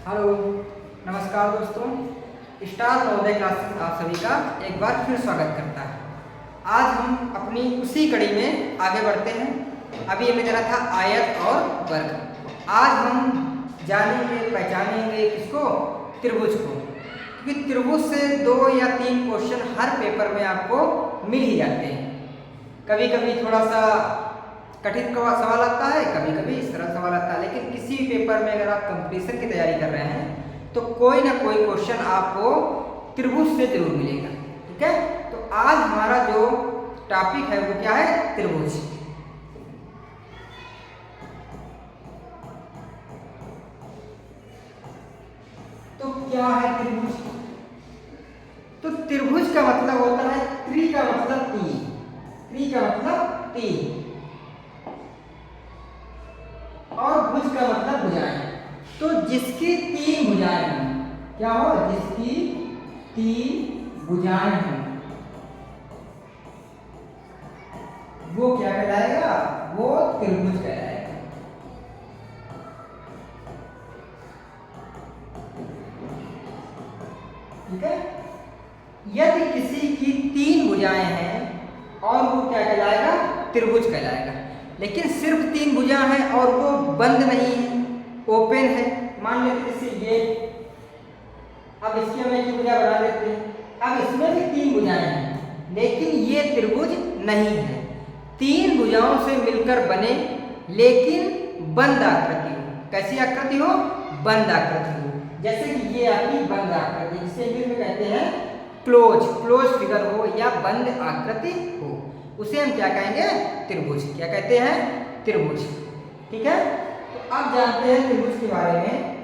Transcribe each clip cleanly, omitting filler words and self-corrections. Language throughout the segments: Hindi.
हेलो, नमस्कार दोस्तों। स्टार नवोदय क्लासेस आप सभी का एक बार फिर स्वागत करता है। आज हम अपनी उसी कड़ी में आगे बढ़ते हैं। अभी हमें जाना था आयत और वर्ग। आज हम जानेंगे, पहचानेंगे किसको? त्रिभुज को। क्योंकि त्रिभुज से 2 या 3 क्वेश्चन हर पेपर में आपको मिल ही जाते हैं। कभी कभी थोड़ा सा कठिन सवाल आता है, कभी कभी सरल सवाल आता है, लेकिन किसी भी पेपर में अगर आप कंपटीशन की तैयारी कर रहे हैं तो कोई ना कोई क्वेश्चन आपको त्रिभुज से जरूर मिलेगा। ठीक है, तो आज हमारा जो टॉपिक है वो क्या है? त्रिभुज। तो क्या है त्रिभुज? तो त्रिभुज का मतलब होता है त्रि का मतलब तीन, त्रि का मतलब तीन और भुज का मतलब भुजाएं। तो जिसकी 3 भुजाएं हों, क्या हो? जिसकी 3 भुजाएं हों वो क्या कहलाएगा? वो त्रिभुज कहलाएगा। ठीक है, यदि किसी की 3 भुजाएं हैं और वो क्या कहलाएगा? त्रिभुज कहलाएगा। लेकिन सिर्फ 3 भुजा है और वो बंद नहीं है, ओपन है। मान लेते जैसे ये, अब इसकी हम एक भुजा बना देते हैं। अब इसमें भी 3 भुजाएं हैं लेकिन ये त्रिभुज नहीं है। 3 भुजाओं से मिलकर बने लेकिन बंद आकृति हो। कैसी आकृति हो? बंद आकृति हो। जैसे कि ये आपकी बंद आकृति, जिसे इंग्लिश में कहते हैं क्लोज फिगर हो या बंद आकृति हो, उसे हम क्या कहेंगे? त्रिभुज। क्या कहते हैं? त्रिभुज। ठीक है, तो अब जानते हैं त्रिभुज के बारे में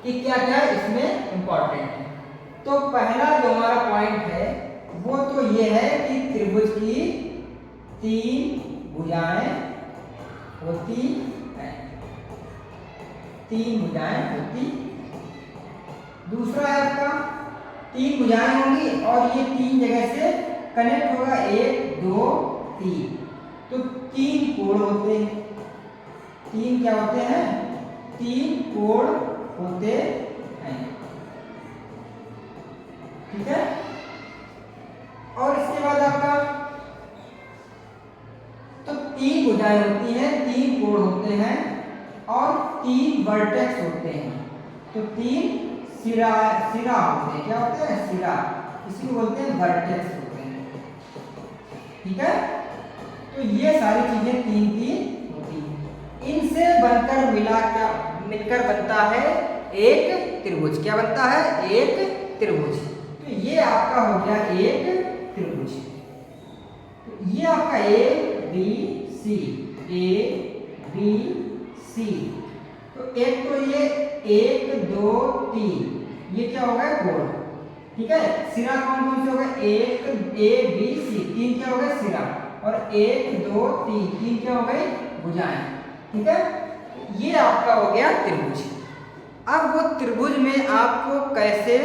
कि क्या क्या इसमें इंपॉर्टेंट है। तो पहला जो हमारा पॉइंट है वो तो ये है कि त्रिभुज की 3 भुजाएं होती हैं। 3 भुजाएं होती। दूसरा है आपका 3 भुजाएं होंगी और ये 3 जगह से कनेक्ट होगा, 1 2 3। तो 3 कोण होते हैं। 3 क्या होते हैं? 3 कोण होते हैं। ठीक है, और इसके बाद आपका तो 3 भुजाएं होती हैं, 3 कोण होते हैं और 3 वर्टेक्स होते हैं। तो 3 सिरा होते हैं। क्या होते हैं? सिरा। इसी को बोलते हैं वर्टेक्स होते हैं। ठीक है, तो ये सारी चीजें 3 होती हैं। इनसे बनकर मिलकर बनता है एक त्रिभुज। क्या बनता है? एक त्रिभुज। तो ये आपका हो गया एक त्रिभुज। तो ये आपका ए बी सी। तो एक तो ये 1 2 3, ये क्या होगा? कोण। ठीक है, सिरा कौन कौन से हो गए? 1 ए बी सी, 3 क्या हो गए? सिरा। और 1 2 3, 3 क्या हो गई? भुजाएं। ठीक है, ये आपका हो गया त्रिभुज। अब वो त्रिभुज में आपको कैसे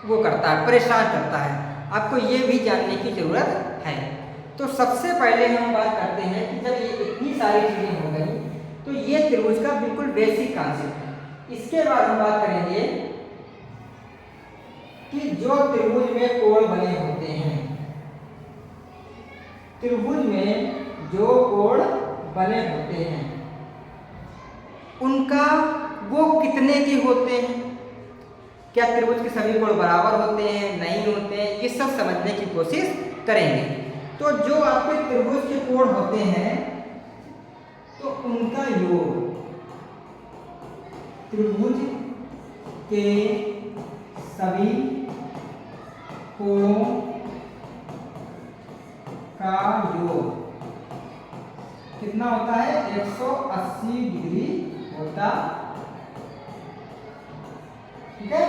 वो करता है, परेशान करता है, आपको ये भी जानने की जरूरत है। तो सबसे पहले हम बात करते हैं कि जब ये इतनी सारी चीजें हो गई तो ये त्रिभुज का बिल्कुल बेसिक कॉन्सेप्ट है। इसके बाद हम बात करेंगे कि जो त्रिभुज में कोण बने होते हैं, त्रिभुज में जो कोण बने होते हैं उनका वो कितने के होते हैं। क्या त्रिभुज के सभी कोण बराबर होते हैं? नहीं होते हैं? ये सब समझने की कोशिश करेंगे। तो जो आपके त्रिभुज के कोण होते हैं तो उनका योग, त्रिभुज के सभी कोणों का योग कितना होता है? 180 डिग्री होता। ठीक है,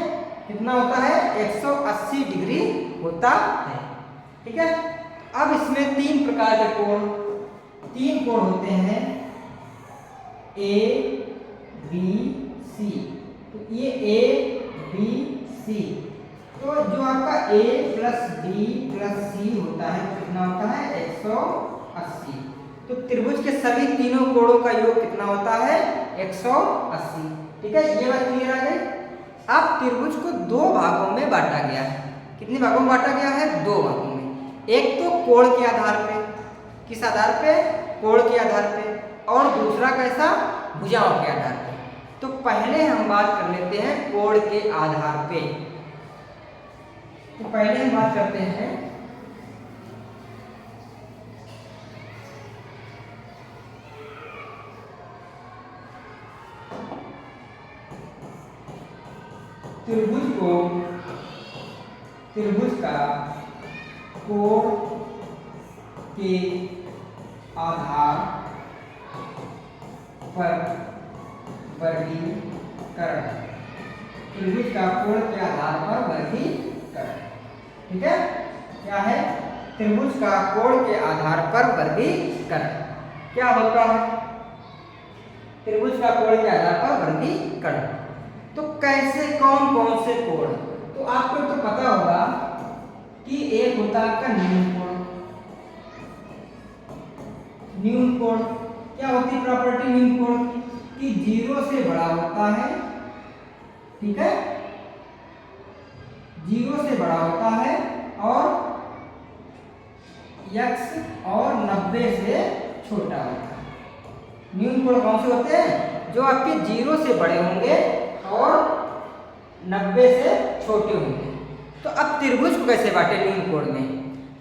कितना होता है? 180 डिग्री होता है। ठीक है, अब इसमें 3 प्रकार के कोण, 3 कोण होते हैं, ए बी सी। तो ये ए बी सी, तो जो आपका a प्लस बी प्लस सी होता है कितना होता है? 180। तो त्रिभुज के सभी तीनों कोणों का योग कितना होता है? 180। ठीक है, ये बात क्लियर आ गई। अब त्रिभुज को दो भागों में बांटा गया है। कितने भागों में बांटा गया है? दो भागों में। एक तो कोण के आधार पे, किस आधार पे? कोण के आधार पे, और दूसरा कैसा? भुजाओं के आधार पे। तो पहले हम बात कर लेते हैं कोण के आधार पे। तो पहले हम बात करते हैं त्रिभुज का कोण के आधार पर वर्गीकरण। त्रिभुज का कोण के आधार पर वर्गीकरण। ठीक है, क्या है? त्रिभुज का कोण के आधार पर वर्गीकरण क्या होता है? त्रिभुज का कोण के आधार पर वर्गीकरण। तो कैसे, कौन कौन से कोण? तो आपको तो पता होगा कि एक होता है आपका न्यून कोण। न्यून कोण क्या होती है प्रॉपर्टी न्यून कोण की? 0 से बड़ा होता है। ठीक है, 0 से बड़ा होता है और x और 90 से छोटा होता है। न्यून कोण कौन से होते हैं? जो आपके 0 से बड़े होंगे और 90 से छोटे होंगे। तो अब त्रिभुज को कैसे बांटे न्यून कोण में?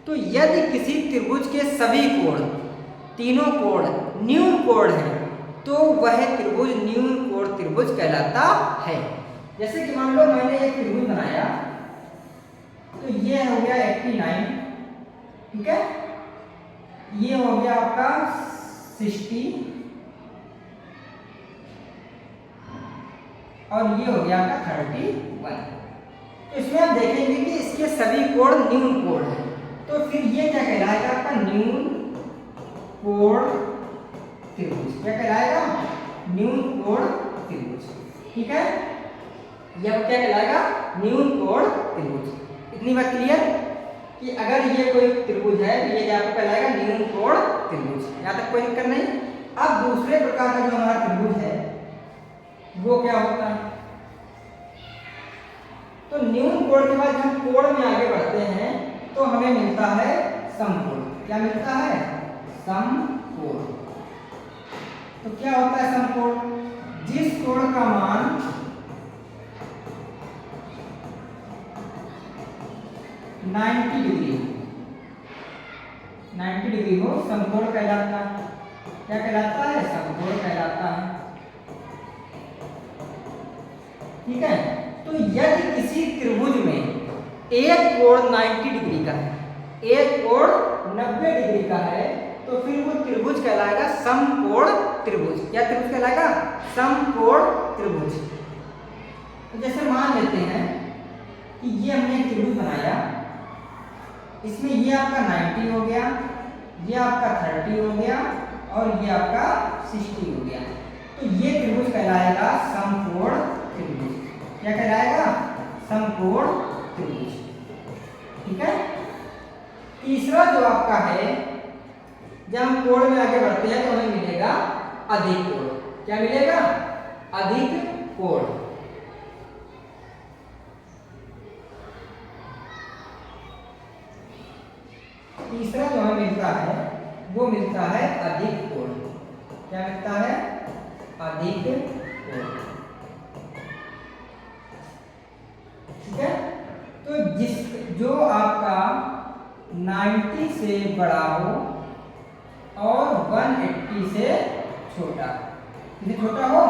तो यदि किसी त्रिभुज के सभी कोण, तीनों कोण न्यून कोण है, तो वह त्रिभुज न्यून कोण त्रिभुज कहलाता है। जैसे कि मान लो मैंने एक त्रिभुज बनाया, तो ये हो गया 89। ठीक है, ये हो गया आपका 60 और ये हो गया आपका 31। तो इसमें आप देखेंगे कि इसके सभी कोण न्यून कोण है। तो फिर ये क्या कहलाएगा? आपका न्यून कोण त्रिभुज। क्या कहलाएगा? न्यून कोण त्रिभुज। ठीक है, यह क्या कहलाएगा? न्यून कोण त्रिभुज। इतनी बात क्लियर कि अगर ये कोई त्रिभुज है तो ये क्या कहलाएगा? न्यून कोण त्रिभुज। यहाँ तक कोई दिक्कत नहीं। अब दूसरे प्रकार का जो हमारा त्रिभुज है वो क्या होता है? तो न्यून कोण के बाद हम कोण में आगे बढ़ते हैं तो हमें मिलता है समकोण। क्या मिलता है? समकोण। तो क्या होता है समकोण? जिस कोण का मान 90 डिग्री, 90 डिग्री हो, समकोण कहलाता है। क्या कहलाता है? समकोण कहलाता है। ठीक है, तो यदि किसी त्रिभुज में एक कोण 90 डिग्री का है, एक कोण 90 डिग्री का है, तो फिर वो त्रिभुज कहलाएगा समकोण त्रिभुज। क्या त्रिभुज कहलाएगा? समकोण त्रिभुज। तो जैसे मान लेते हैं कि ये हमने एक त्रिभुज बनाया, इसमें ये आपका 90 हो गया, ये आपका 30 हो गया और ये आपका 60 हो गया। तो ये त्रिभुज कहलाएगा समकोण त्रिभुज। क्या कहलाएगा? समकोण त्रिभुज। ठीक है, तीसरा जो आपका है, जब हम कोण में आगे बढ़ते हैं तो हमें मिलेगा अधिक कोण। क्या मिलेगा? अधिक कोण। तीसरा जो हमें मिलता है वो मिलता है अधिक कोण। क्या मिलता है? अधिक कोण। ठीक है, तो जो आपका 90 से बड़ा हो और 180 से छोटा, कितनी छोटा हो?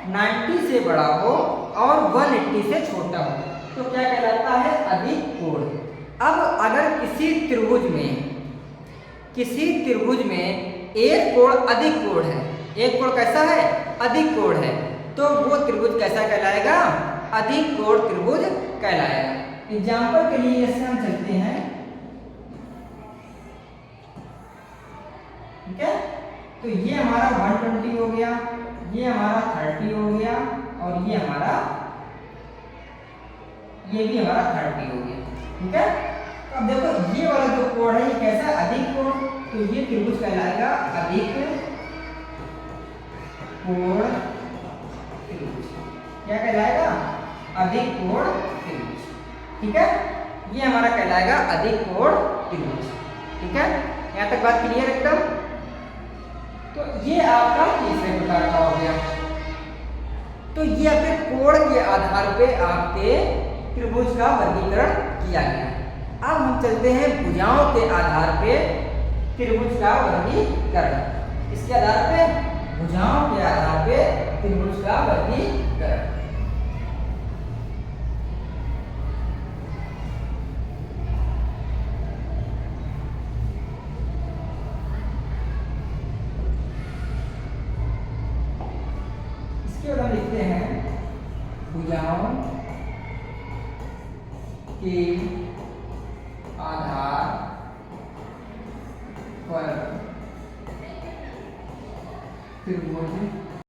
90 से बड़ा हो और 180 से छोटा हो, तो क्या कहलाता है? अधिक कोण। अब अगर किसी त्रिभुज में एक कोण अधिक कोण है, एक कोण कैसा है? अधिक कोण है, तो वो त्रिभुज कैसा कहलाएगा? अधिक कोण त्रिभुज कहलाएगा। एग्जाम्पल के लिए इससे हम चलते हैं। ठीक है, तो ये हमारा 120 हो गया, ये हमारा 30 हो गया और ये भी हमारा 30 हो गया। ठीक है, तो अब देखो ये वाला जो कोण है ये कैसा है? अधिक कोण। तो ये त्रिभुज कहलाएगा अधिक कोण क्या कहलाएगा? अधिक कोण त्रिभुज। ठीक है, ये हमारा कहलाएगा अधिक कोण त्रिभुज। ठीक है, यहाँ तक बात क्लियर एकदम। तो ये आपका तीसरे प्रकार का हो गया। तो ये आपके कोण के आधार पे आपके त्रिभुज का वर्गीकरण किया गया। अब हम चलते हैं भुजाओं के आधार पे त्रिभुज का वर्गीकरण। इसके आधार पे, भुजाओं के आधार पे त्रिभुज का वर्गीकरण। इसके बाद हम लिखते हैं भुजाओं के आधार पर त्रिभुज